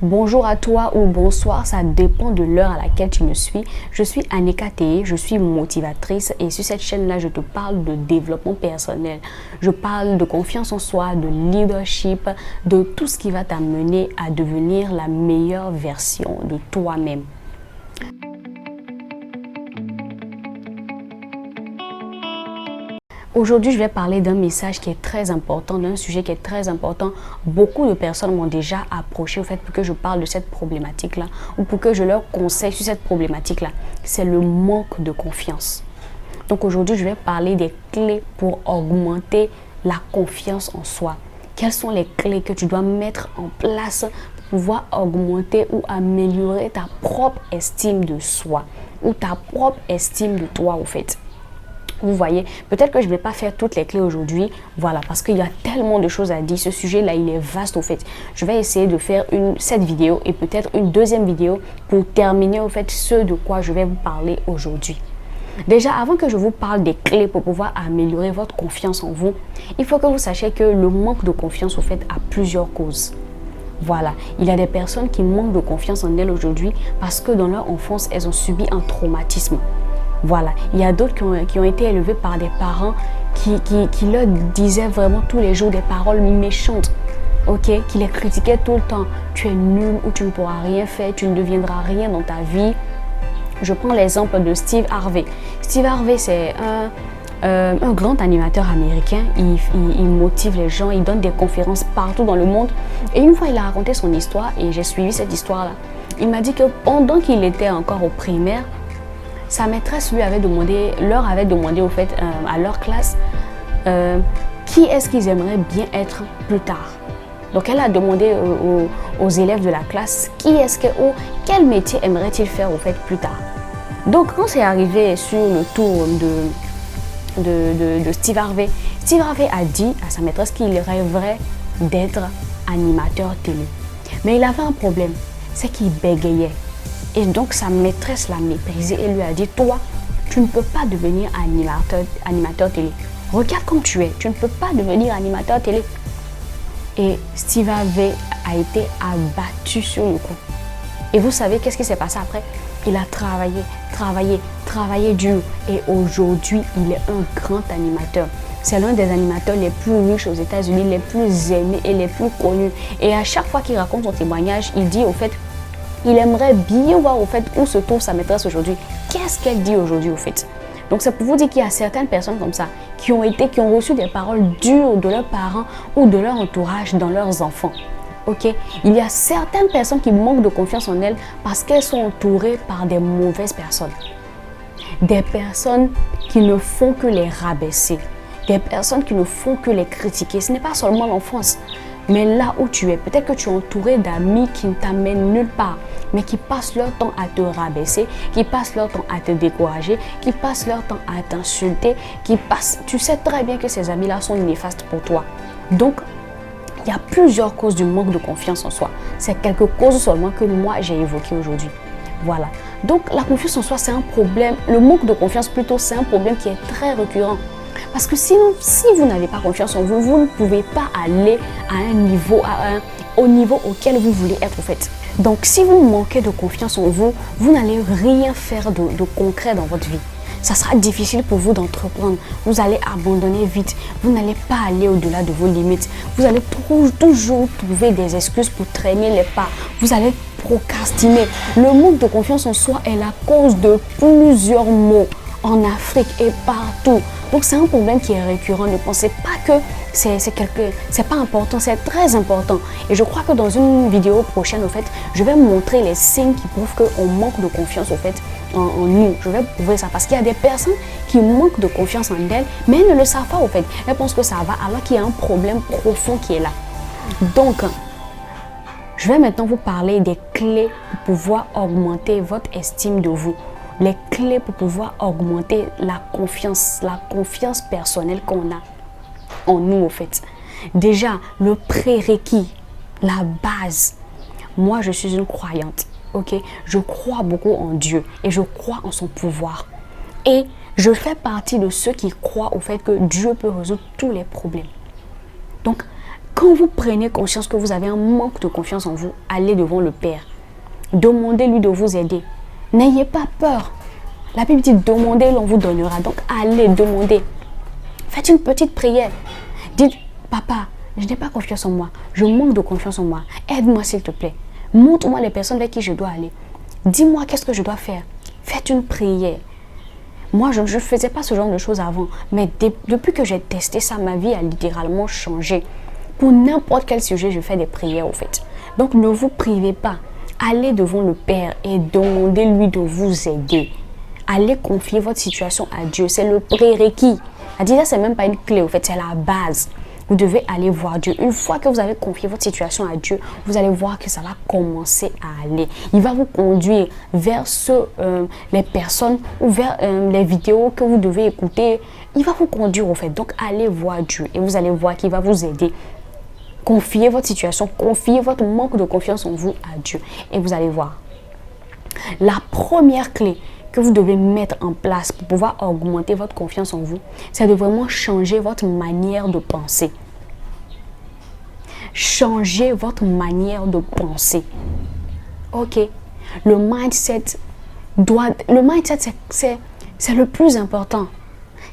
Bonjour à toi ou bonsoir, ça dépend de l'heure à laquelle tu me suis. Je suis Annika Teye, je suis motivatrice et sur cette chaîne-là, je te parle de développement personnel. Je parle de confiance en soi, de leadership, de tout ce qui va t'amener à devenir la meilleure version de toi-même. Aujourd'hui, je vais parler d'un message qui est très important, d'un sujet qui est très important. Beaucoup de personnes m'ont déjà approché au fait pour que je parle de cette problématique-là ou pour que je leur conseille sur cette problématique-là. C'est le manque de confiance. Donc aujourd'hui, je vais parler des clés pour augmenter la confiance en soi. Quelles sont les clés que tu dois mettre en place pour pouvoir augmenter ou améliorer ta propre estime de soi ou ta propre estime de toi au fait. Vous voyez, peut-être que je ne vais pas faire toutes les clés aujourd'hui, voilà, parce qu'il y a tellement de choses à dire. Ce sujet-là, il est vaste au fait. Je vais essayer de faire cette vidéo et peut-être une deuxième vidéo pour terminer au fait ce de quoi je vais vous parler aujourd'hui. Déjà, avant que je vous parle des clés pour pouvoir améliorer votre confiance en vous, il faut que vous sachiez que le manque de confiance au fait a plusieurs causes. Voilà, il y a des personnes qui manquent de confiance en elles aujourd'hui parce que dans leur enfance, elles ont subi un traumatisme. Voilà, il y a d'autres qui ont été élevés par des parents qui leur disaient vraiment tous les jours des paroles méchantes, ok, qui les critiquaient tout le temps. Tu es nul ou tu ne pourras rien faire, tu ne deviendras rien dans ta vie. Je prends l'exemple de Steve Harvey. Steve Harvey, c'est un grand animateur américain. Il motive les gens, il donne des conférences partout dans le monde. Et une fois, il a raconté son histoire et j'ai suivi cette histoire-là. Il m'a dit que pendant qu'il était encore au primaire, sa maîtresse leur avait demandé au fait à leur classe qui est-ce qu'ils aimeraient bien être plus tard. Donc elle a demandé aux élèves de la classe quel métier aimerait-il faire au fait plus tard. Donc quand c'est arrivé sur le tour de Steve Harvey a dit à sa maîtresse qu'il rêverait d'être animateur télé. Mais il avait un problème, c'est qu'il bégayait. Et donc sa maîtresse l'a méprisé et lui a dit, toi, tu ne peux pas devenir animateur télé. Regarde comme tu es, tu ne peux pas devenir animateur télé. Et Steve Harvey a été abattu sur le coup. Et vous savez qu'est-ce qui s'est passé après? Il a travaillé dur. Et aujourd'hui, il est un grand animateur. C'est l'un des animateurs les plus riches aux États-Unis, les plus aimés et les plus connus. Et à chaque fois qu'il raconte son témoignage, il dit au fait, il aimerait bien voir au fait où se trouve sa maîtresse aujourd'hui. Qu'est-ce qu'elle dit aujourd'hui au fait? Donc c'est pour vous dire qu'il y a certaines personnes comme ça qui ont reçu des paroles dures de leurs parents ou de leur entourage dans leurs enfants. Ok? Il y a certaines personnes qui manquent de confiance en elles parce qu'elles sont entourées par des mauvaises personnes. Des personnes qui ne font que les rabaisser. Des personnes qui ne font que les critiquer. Ce n'est pas seulement l'enfance. Mais là où tu es, peut-être que tu es entouré d'amis qui ne t'amènent nulle part, mais qui passent leur temps à te rabaisser, qui passent leur temps à te décourager, qui passent leur temps à t'insulter, tu sais très bien que ces amis-là sont néfastes pour toi. Donc, il y a plusieurs causes du manque de confiance en soi. C'est quelques causes seulement que moi j'ai évoquées aujourd'hui. Voilà. Donc, la confiance en soi, c'est un problème. Le manque de confiance, plutôt, c'est un problème qui est très récurrent. Parce que sinon, si vous n'avez pas confiance en vous, vous ne pouvez pas aller au niveau auquel vous voulez être en fait. Donc, si vous manquez de confiance en vous, vous n'allez rien faire de concret dans votre vie. Ça sera difficile pour vous d'entreprendre. Vous allez abandonner vite. Vous n'allez pas aller au-delà de vos limites. Vous allez toujours trouver des excuses pour traîner les pas. Vous allez procrastiner. Le manque de confiance en soi est la cause de plusieurs maux en Afrique et partout. Donc c'est un problème qui est récurrent. Ne pensez pas que c'est pas important, c'est très important. Et je crois que dans une vidéo prochaine, au fait, je vais montrer les signes qui prouvent qu'on manque de confiance au fait en nous. Je vais prouver ça parce qu'il y a des personnes qui manquent de confiance en elles, mais elles ne le savent pas au fait. Elles pensent que ça va alors qu'il y a un problème profond qui est là. Donc, je vais maintenant vous parler des clés pour pouvoir augmenter votre estime de vous. Les clés pour pouvoir augmenter la confiance personnelle qu'on a en nous, au fait. Déjà, le prérequis, la base. Moi, je suis une croyante, ok? Je crois beaucoup en Dieu et je crois en son pouvoir. Et je fais partie de ceux qui croient au fait que Dieu peut résoudre tous les problèmes. Donc, Quand vous prenez conscience que vous avez un manque de confiance en vous, allez devant le Père. Demandez-lui de vous aider. N'ayez pas peur. La Bible dit demandez, l'on vous donnera. Donc allez demander. Faites une petite prière. Dites, papa, je n'ai pas confiance en moi. Je manque de confiance en moi. Aide-moi s'il te plaît. Montre-moi les personnes vers qui je dois aller. Dis-moi qu'est-ce que je dois faire. Faites une prière. Moi, je ne faisais pas ce genre de choses avant. Mais depuis que j'ai testé ça, ma vie a littéralement changé. Pour n'importe quel sujet, je fais des prières au fait. Donc ne vous privez pas. Allez devant le Père et demandez-lui de vous aider. Allez confier votre situation à Dieu. C'est le prérequis. C'est-à-dire, c'est même pas une clé au fait, c'est la base. Vous devez aller voir Dieu. Une fois que vous avez confié votre situation à Dieu, vous allez voir que ça va commencer à aller. Il va vous conduire vers les personnes ou vers les vidéos que vous devez écouter. Il va vous conduire au fait. Donc, allez voir Dieu et vous allez voir qu'il va vous aider. Confiez votre situation, confiez votre manque de confiance en vous à Dieu et vous allez voir. La première clé que vous devez mettre en place pour pouvoir augmenter votre confiance en vous, c'est de vraiment changer votre manière de penser. Changez votre manière de penser. Ok. Le mindset, c'est le plus important.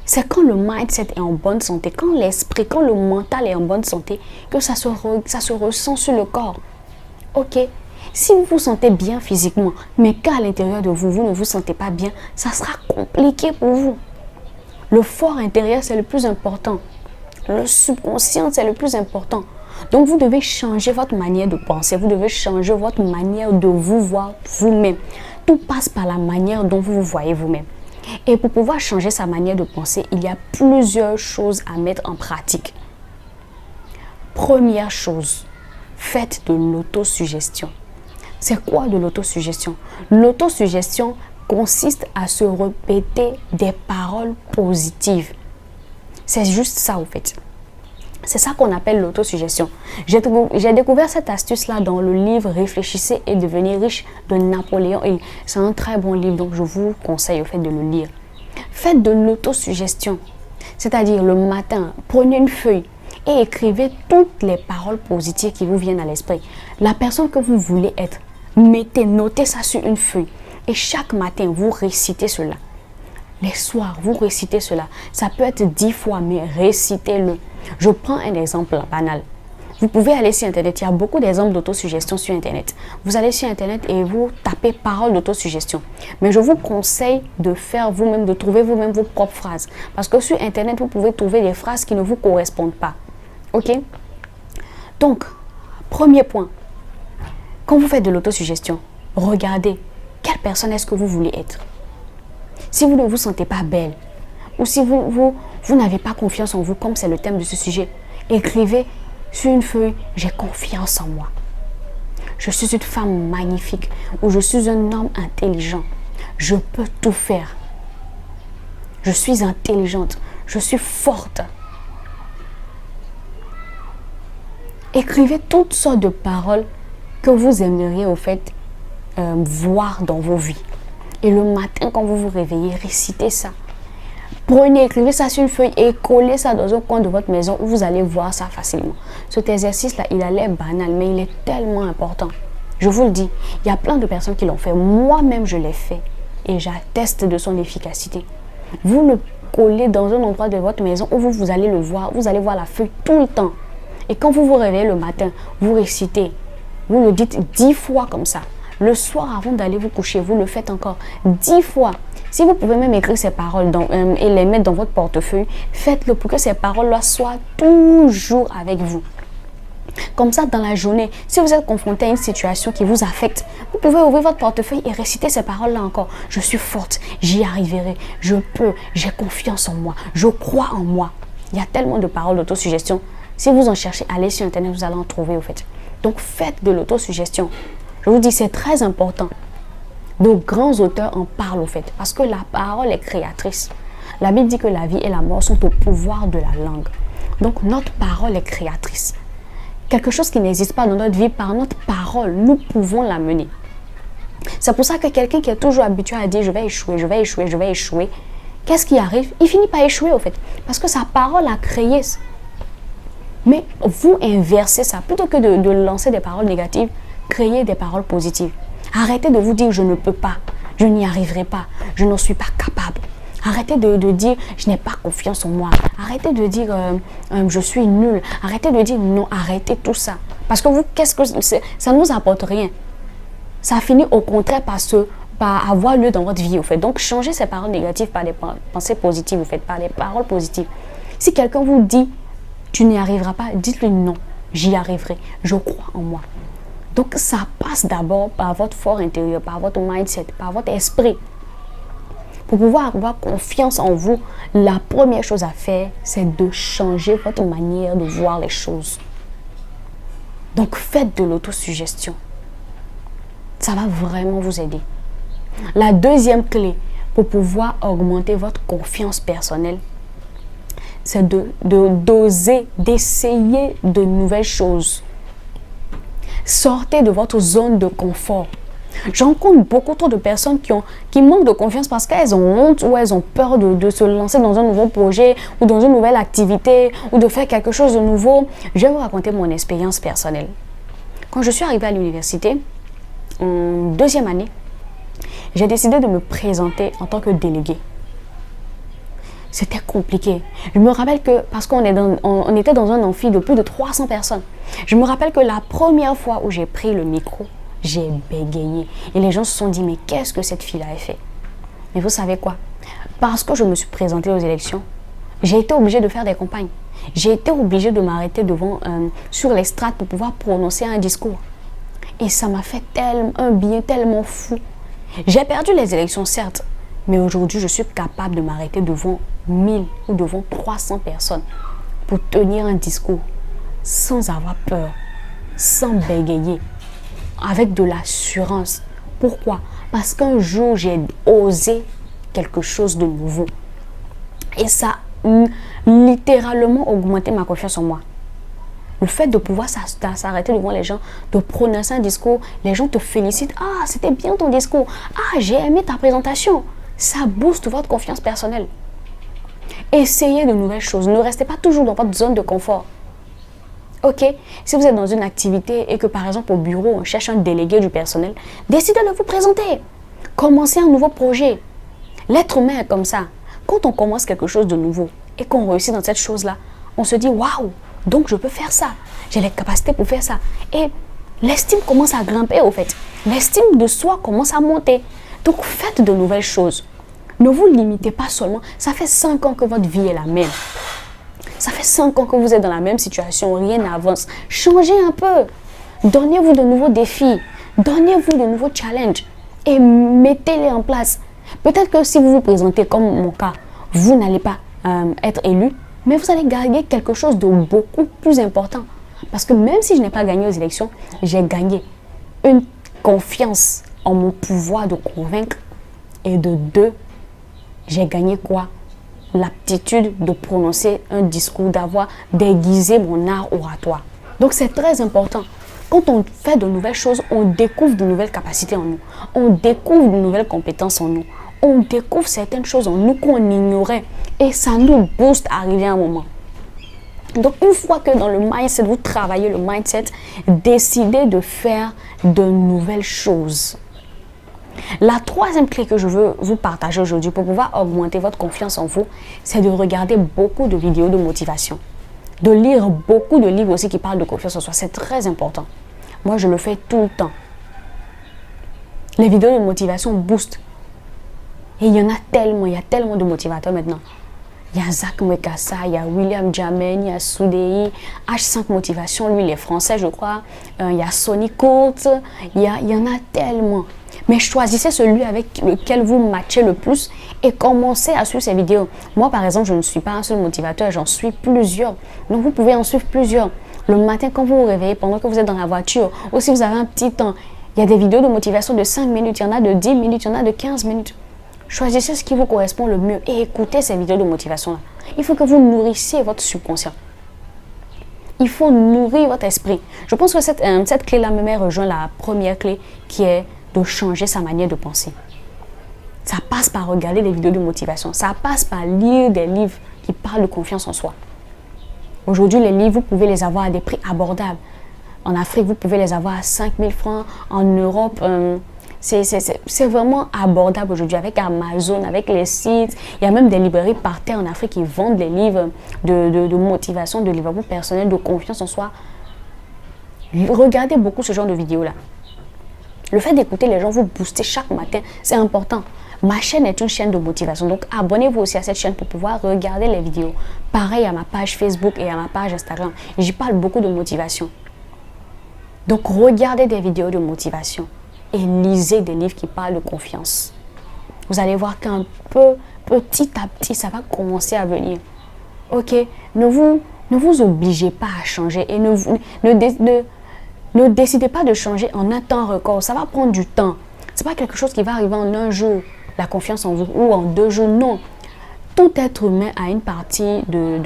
C'est quand le mindset est en bonne santé, quand l'esprit, quand le mental est en bonne santé, que ça se ressent sur le corps. Ok. Si vous vous sentez bien physiquement, mais qu'à l'intérieur de vous, vous ne vous sentez pas bien, ça sera compliqué pour vous. Le fort intérieur, c'est le plus important. Le subconscient, c'est le plus important. Donc, vous devez changer votre manière de penser. Vous devez changer votre manière de vous voir vous-même. Tout passe par la manière dont vous vous voyez vous-même. Et pour pouvoir changer sa manière de penser, il y a plusieurs choses à mettre en pratique. Première chose, faites de l'autosuggestion. C'est quoi de l'autosuggestion? L'autosuggestion consiste à se répéter des paroles positives. C'est juste ça au fait. C'est ça qu'on appelle l'autosuggestion. J'ai découvert cette astuce-là dans le livre Réfléchissez et devenez riche de Napoléon Hill. C'est un très bon livre, donc je vous conseille au fait de le lire. Faites de l'autosuggestion. C'est-à-dire le matin, prenez une feuille et écrivez toutes les paroles positives qui vous viennent à l'esprit. La personne que vous voulez être, notez ça sur une feuille. Et chaque matin, vous récitez cela. Les soirs, vous récitez cela. Ça peut être 10 fois, mais récitez-le. Je prends un exemple banal. Vous pouvez aller sur Internet. Il y a beaucoup d'exemples d'autosuggestion sur Internet. Vous allez sur Internet et vous tapez paroles d'autosuggestion. Mais je vous conseille de faire vous-même, de trouver vous-même vos propres phrases. Parce que sur Internet, vous pouvez trouver des phrases qui ne vous correspondent pas. Ok? Donc, premier point. Quand vous faites de l'autosuggestion, regardez quelle personne est-ce que vous voulez être. Si vous ne vous sentez pas belle, ou si vous n'avez pas confiance en vous, comme c'est le thème de ce sujet, écrivez sur une feuille, j'ai confiance en moi. Je suis une femme magnifique, ou je suis un homme intelligent. Je peux tout faire. Je suis intelligente, je suis forte. Écrivez toutes sortes de paroles que vous aimeriez au fait voir dans vos vies. Et le matin, quand vous vous réveillez, récitez ça. Prenez, écrivez ça sur une feuille et collez ça dans un coin de votre maison où vous allez voir ça facilement. Cet exercice-là, il a l'air banal, mais il est tellement important. Je vous le dis, il y a plein de personnes qui l'ont fait. Moi-même, je l'ai fait et j'atteste de son efficacité. Vous le collez dans un endroit de votre maison où vous allez le voir. Vous allez voir la feuille tout le temps. Et quand vous vous réveillez le matin, vous récitez. Vous le dites 10 fois comme ça. Le soir, avant d'aller vous coucher, vous le faites encore 10 fois. Si vous pouvez même écrire ces paroles et les mettre dans votre portefeuille, faites-le pour que ces paroles-là soient toujours avec vous. Comme ça, dans la journée, si vous êtes confronté à une situation qui vous affecte, vous pouvez ouvrir votre portefeuille et réciter ces paroles-là encore. Je suis forte, j'y arriverai, je peux, j'ai confiance en moi, je crois en moi. Il y a tellement de paroles d'autosuggestion. Si vous en cherchez, allez sur Internet, vous allez en trouver au fait. Donc, faites de l'autosuggestion. Je vous dis, c'est très important. De grands auteurs en parlent au fait, parce que la parole est créatrice. La Bible dit que la vie et la mort sont au pouvoir de la langue. Donc, notre parole est créatrice. Quelque chose qui n'existe pas dans notre vie, par notre parole, nous pouvons l'amener. C'est pour ça que quelqu'un qui est toujours habitué à dire « je vais échouer, je vais échouer, je vais échouer », qu'est-ce qui arrive? Il finit par échouer au fait, parce que sa parole a créé. Mais vous inversez ça. Plutôt que de lancer des paroles négatives, créez des paroles positives. Arrêtez de vous dire je ne peux pas, je n'y arriverai pas, je n'en suis pas capable. Arrêtez de dire je n'ai pas confiance en moi. Arrêtez de dire je suis nul. Arrêtez de dire non, arrêtez tout ça. Parce que vous, ça ne vous apporte rien. Ça finit au contraire par avoir lieu dans votre vie, au fait. Donc, changez ces paroles négatives par des pensées positives, au fait, par des paroles positives. Si quelqu'un vous dit tu n'y arriveras pas, dites-lui non, j'y arriverai, je crois en moi. Donc, ça passe d'abord par votre fort intérieur, par votre mindset, par votre esprit. Pour pouvoir avoir confiance en vous, la première chose à faire, c'est de changer votre manière de voir les choses. Donc, faites de l'autosuggestion. Ça va vraiment vous aider. La deuxième clé pour pouvoir augmenter votre confiance personnelle, c'est d'oser, d'essayer de nouvelles choses. Sortez de votre zone de confort. J'en rencontre beaucoup trop de personnes qui manquent de confiance parce qu'elles ont honte ou elles ont peur de se lancer dans un nouveau projet ou dans une nouvelle activité ou de faire quelque chose de nouveau. Je vais vous raconter mon expérience personnelle. Quand je suis arrivée à l'université, en deuxième année, j'ai décidé de me présenter en tant que déléguée. C'était compliqué. Je me rappelle que, parce qu'on était dans un amphi de plus de 300 personnes, je me rappelle que la première fois où j'ai pris le micro, j'ai bégayé. Et les gens se sont dit, mais qu'est-ce que cette fille a fait? Mais vous savez quoi? Parce que je me suis présentée aux élections, j'ai été obligée de faire des campagnes. J'ai été obligée de m'arrêter sur l'estrade pour pouvoir prononcer un discours. Et ça m'a fait un bien tellement fou. J'ai perdu les élections, certes, mais aujourd'hui, je suis capable de m'arrêter devant 1000 ou devant 300 personnes pour tenir un discours sans avoir peur, sans bégayer, avec de l'assurance. Pourquoi? Parce qu'un jour, j'ai osé quelque chose de nouveau. Et ça a littéralement augmenté ma confiance en moi. Le fait de pouvoir s'arrêter devant les gens, de prononcer un discours, les gens te félicitent. Ah, c'était bien ton discours. Ah, j'ai aimé ta présentation. Ça booste votre confiance personnelle. Essayez de nouvelles choses. Ne restez pas toujours dans votre zone de confort. Ok, si vous êtes dans une activité et que par exemple au bureau, on cherche un délégué du personnel, décidez de vous présenter. Commencez un nouveau projet. L'être humain est comme ça. Quand on commence quelque chose de nouveau et qu'on réussit dans cette chose-là, on se dit waouh, donc je peux faire ça. J'ai les capacités pour faire ça. Et l'estime commence à grimper au fait. L'estime de soi commence à monter. Donc faites de nouvelles choses. Ne vous limitez pas seulement. Ça fait 5 ans que votre vie est la même. Ça fait 5 ans que vous êtes dans la même situation. Rien n'avance. Changez un peu. Donnez-vous de nouveaux défis. Donnez-vous de nouveaux challenges. Et mettez-les en place. Peut-être que si vous vous présentez comme mon cas, vous n'allez pas être élu. Mais vous allez gagner quelque chose de beaucoup plus important. Parce que même si je n'ai pas gagné aux élections, j'ai gagné une confiance en mon pouvoir de convaincre. Et de 2, j'ai gagné quoi? L'aptitude de prononcer un discours, d'avoir déguisé mon art oratoire. Donc c'est très important. Quand on fait de nouvelles choses, on découvre de nouvelles capacités en nous. On découvre de nouvelles compétences en nous. On découvre certaines choses en nous qu'on ignorait. Et ça nous booste à arriver à un moment. Donc une fois que dans le mindset, vous travaillez le mindset, décidez de faire de nouvelles choses. La troisième clé que je veux vous partager aujourd'hui pour pouvoir augmenter votre confiance en vous, c'est de regarder beaucoup de vidéos de motivation. De lire beaucoup de livres aussi qui parlent de confiance en soi. C'est très important. Moi, je le fais tout le temps. Les vidéos de motivation boostent. Et il y en a tellement, il y a tellement de motivateurs maintenant. Il y a Zach Mwekassa, il y a William Jamen, il y a Soudei, H5 Motivation, lui il est français je crois. Il y a Sonny Court, il y en a tellement. Mais choisissez celui avec lequel vous matchez le plus et commencez à suivre ces vidéos. Moi par exemple, je ne suis pas un seul motivateur, j'en suis plusieurs. Donc vous pouvez en suivre plusieurs. Le matin quand vous vous réveillez, pendant que vous êtes dans la voiture, ou si vous avez un petit temps, il y a des vidéos de motivation de 5 minutes, il y en a de 10 minutes, il y en a de 15 minutes. Choisissez ce qui vous correspond le mieux et écoutez ces vidéos de motivation-là. Il faut que vous nourrissiez votre subconscient. Il faut nourrir votre esprit. Je pense que cette clé-là me rejoint la première clé qui est de changer sa manière de penser. Ça passe par regarder des vidéos de motivation. Ça passe par lire des livres qui parlent de confiance en soi. Aujourd'hui, les livres, vous pouvez les avoir à des prix abordables. En Afrique, vous pouvez les avoir à 5 000 francs. En Europe, c'est vraiment abordable aujourd'hui avec Amazon, avec les sites. Il y a même des librairies par terre en Afrique qui vendent des livres de motivation, de développement personnel, de confiance en soi. Regardez beaucoup ce genre de vidéos-là. Le fait d'écouter les gens vous booster chaque matin, c'est important. Ma chaîne est une chaîne de motivation, donc abonnez-vous aussi à cette chaîne pour pouvoir regarder les vidéos. Pareil à ma page Facebook et à ma page Instagram. J'y parle beaucoup de motivation. Donc regardez des vidéos de motivation et lisez des livres qui parlent de confiance. Vous allez voir qu'un peu, petit à petit, ça va commencer à venir. Ok, ne vous obligez pas à changer et ne décidez pas de changer en un temps record. Ça va prendre du temps. Ce n'est pas quelque chose qui va arriver en un jour, la confiance en vous, ou en 2 jours. Non. Tout être humain a une partie de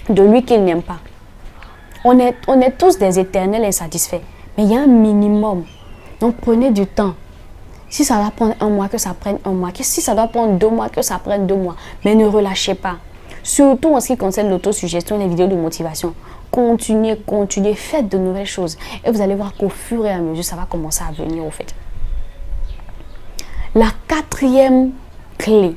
lui qu'il n'aime pas. On est tous des éternels insatisfaits. Mais il y a un minimum. Donc prenez du temps. Si ça va prendre 1 mois, que ça prenne 1 mois. Si ça doit prendre 2 mois, que ça prenne 2 mois. Mais ne relâchez pas. Surtout en ce qui concerne l'autosuggestion, les vidéos de motivation. Continuez, faites de nouvelles choses. Et vous allez voir qu'au fur et à mesure, ça va commencer à venir au fait. La 4e clé.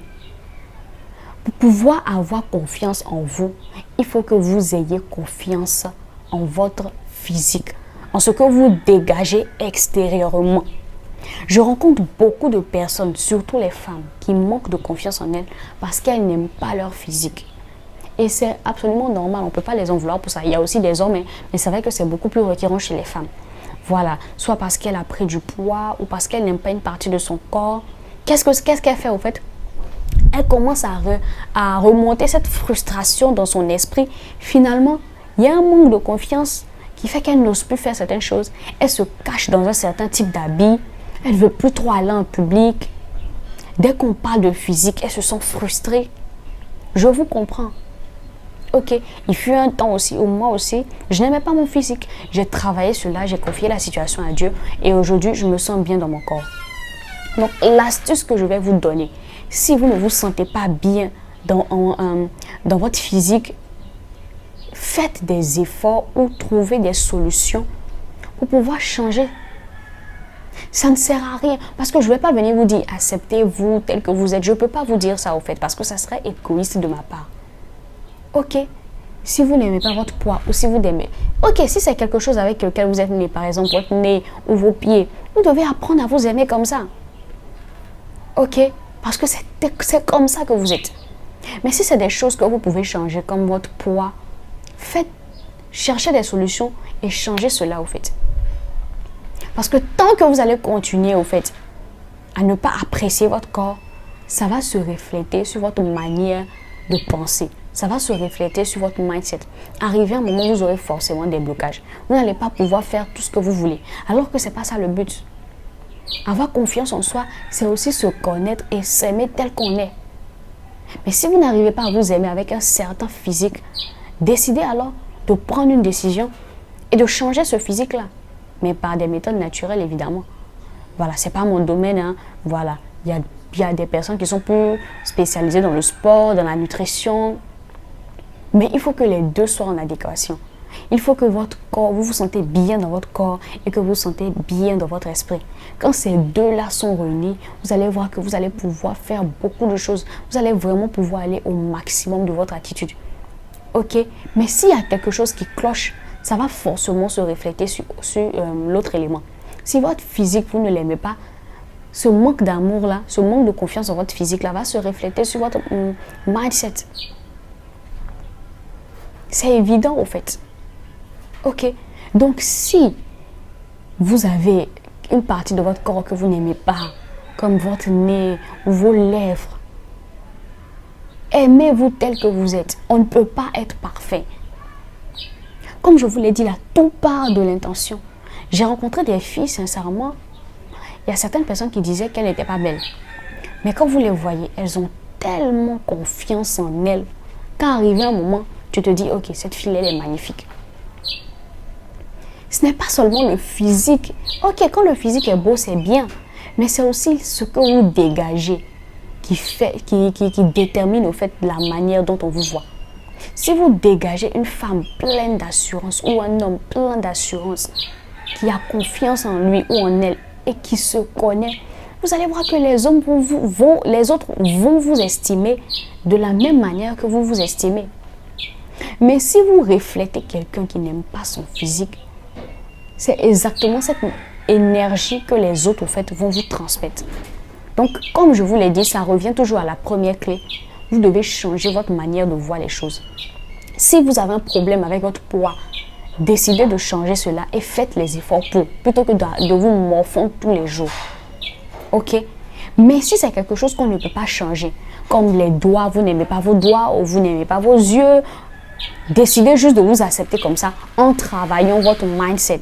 Pour pouvoir avoir confiance en vous, il faut que vous ayez confiance en votre physique, en ce que vous dégagez extérieurement. Je rencontre beaucoup de personnes, surtout les femmes, qui manquent de confiance en elles parce qu'elles n'aiment pas leur physique. Et c'est absolument normal, on ne peut pas les en vouloir pour ça. Il y a aussi des hommes, mais c'est vrai que c'est beaucoup plus récurrent chez les femmes. Voilà, soit parce qu'elle a pris du poids ou parce qu'elle n'aime pas une partie de son corps. Qu'est-ce qu'elle fait au fait? Elle commence à remonter cette frustration dans son esprit. Finalement, il y a un manque de confiance qui fait qu'elle n'ose plus faire certaines choses. Elle se cache dans un certain type d'habit. Elle ne veut plus trop aller en public. Dès qu'on parle de physique, elle se sent frustrée. Je vous comprends. Ok, il fut un temps aussi où moi aussi, je n'aimais pas mon physique. J'ai travaillé sur cela, j'ai confié la situation à Dieu et aujourd'hui, je me sens bien dans mon corps. Donc, l'astuce que je vais vous donner, si vous ne vous sentez pas bien dans votre physique, faites des efforts ou trouvez des solutions pour pouvoir changer. Ça ne sert à rien parce que je ne vais pas venir vous dire acceptez-vous tel que vous êtes. Je ne peux pas vous dire ça au fait parce que ça serait égoïste de ma part. Ok, si vous n'aimez pas votre poids ou si vous aimez, ok, si c'est quelque chose avec lequel vous êtes né, par exemple votre nez ou vos pieds, vous devez apprendre à vous aimer comme ça. Ok, parce que c'est comme ça que vous êtes. Mais si c'est des choses que vous pouvez changer comme votre poids, cherchez des solutions et changez cela au fait. Parce que tant que vous allez continuer au fait à ne pas apprécier votre corps, ça va se refléter sur votre manière de penser. Ça va se refléter sur votre mindset. Arrivé à un moment où vous aurez forcément des blocages. Vous n'allez pas pouvoir faire tout ce que vous voulez. Alors que ce n'est pas ça le but. Avoir confiance en soi, c'est aussi se connaître et s'aimer tel qu'on est. Mais si vous n'arrivez pas à vous aimer avec un certain physique, décidez alors de prendre une décision et de changer ce physique-là. Mais par des méthodes naturelles, évidemment. Voilà, ce n'est pas mon domaine. Hein. Voilà, il y a des personnes qui sont plus spécialisées dans le sport, dans la nutrition. Mais il faut que les deux soient en adéquation. Il faut que votre corps, vous vous sentez bien dans votre corps et que vous vous sentez bien dans votre esprit. Quand ces deux-là sont réunis, vous allez voir que vous allez pouvoir faire beaucoup de choses. Vous allez vraiment pouvoir aller au maximum de votre attitude. Ok, mais s'il y a quelque chose qui cloche, ça va forcément se refléter sur l'autre élément. Si votre physique, vous ne l'aimez pas, ce manque d'amour-là, ce manque de confiance en votre physique-là va se refléter sur votre mindset. C'est évident au fait. Ok, donc si vous avez une partie de votre corps que vous n'aimez pas, comme votre nez ou vos lèvres, aimez-vous tel que vous êtes. On ne peut pas être parfait. Comme je vous l'ai dit là, tout part de l'intention. J'ai rencontré des filles, sincèrement, il y a certaines personnes qui disaient qu'elles n'étaient pas belles. Mais quand vous les voyez, elles ont tellement confiance en elles qu'à arriver un moment, tu te dis, ok, cette fille, elle est magnifique. Ce n'est pas seulement le physique. Ok, quand le physique est beau, c'est bien. Mais c'est aussi ce que vous dégagez qui détermine au fait la manière dont on vous voit. Si vous dégagez une femme pleine d'assurance ou un homme plein d'assurance, qui a confiance en lui ou en elle et qui se connaît, vous allez voir que les autres vont vous estimer de la même manière que vous vous estimez. Mais si vous reflétez quelqu'un qui n'aime pas son physique, c'est exactement cette énergie que les autres, au fait, vont vous transmettre. Donc, comme je vous l'ai dit, ça revient toujours à la première clé. Vous devez changer votre manière de voir les choses. Si vous avez un problème avec votre poids, décidez de changer cela et faites les efforts plutôt que de vous morfondre tous les jours. Ok? Mais si c'est quelque chose qu'on ne peut pas changer, comme les doigts, vous n'aimez pas vos doigts ou vous n'aimez pas vos yeux, décidez juste de vous accepter comme ça en travaillant votre mindset.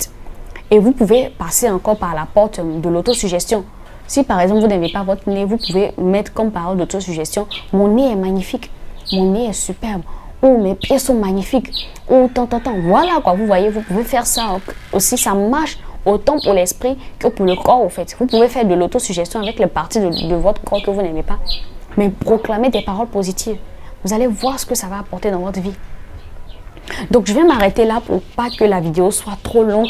Et vous pouvez passer encore par la porte de l'autosuggestion. Si par exemple vous n'aimez pas votre nez, vous pouvez mettre comme parole d'autosuggestion: mon nez est magnifique, mon nez est superbe, oh mes pieds sont magnifiques, oh tant. Voilà quoi, vous voyez, vous pouvez faire ça aussi, ça marche autant pour l'esprit que pour le corps au fait. Vous pouvez faire de l'autosuggestion avec les parties de votre corps que vous n'aimez pas, mais proclamez des paroles positives. Vous allez voir ce que ça va apporter dans votre vie. Donc je vais m'arrêter là pour pas que la vidéo soit trop longue.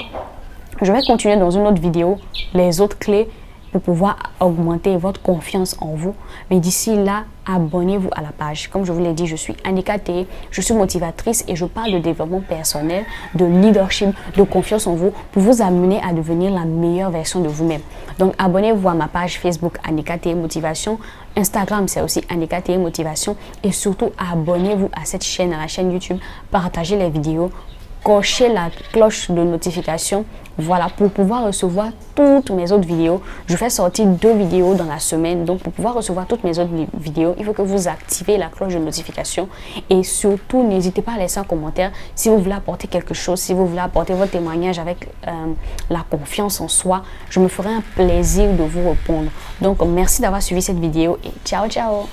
Je vais continuer dans une autre vidéo les autres clés pour pouvoir augmenter votre confiance en vous. Mais d'ici là, abonnez-vous à la page. Comme je vous l'ai dit, je suis Anika Teye, je suis motivatrice et je parle de développement personnel, de leadership, de confiance en vous pour vous amener à devenir la meilleure version de vous-même. Donc abonnez-vous à ma page Facebook Anika Teye Motivation, Instagram c'est aussi Anika Teye Motivation et surtout abonnez-vous à cette chaîne, à la chaîne YouTube, partagez les vidéos, cochez la cloche de notification, voilà, pour pouvoir recevoir toutes mes autres vidéos. Je fais sortir 2 vidéos dans la semaine, donc pour pouvoir recevoir toutes mes autres vidéos, il faut que vous activez la cloche de notification et surtout n'hésitez pas à laisser un commentaire si vous voulez apporter quelque chose, si vous voulez apporter votre témoignage avec la confiance en soi. Je me ferai un plaisir de vous répondre. Donc merci d'avoir suivi cette vidéo et ciao ciao.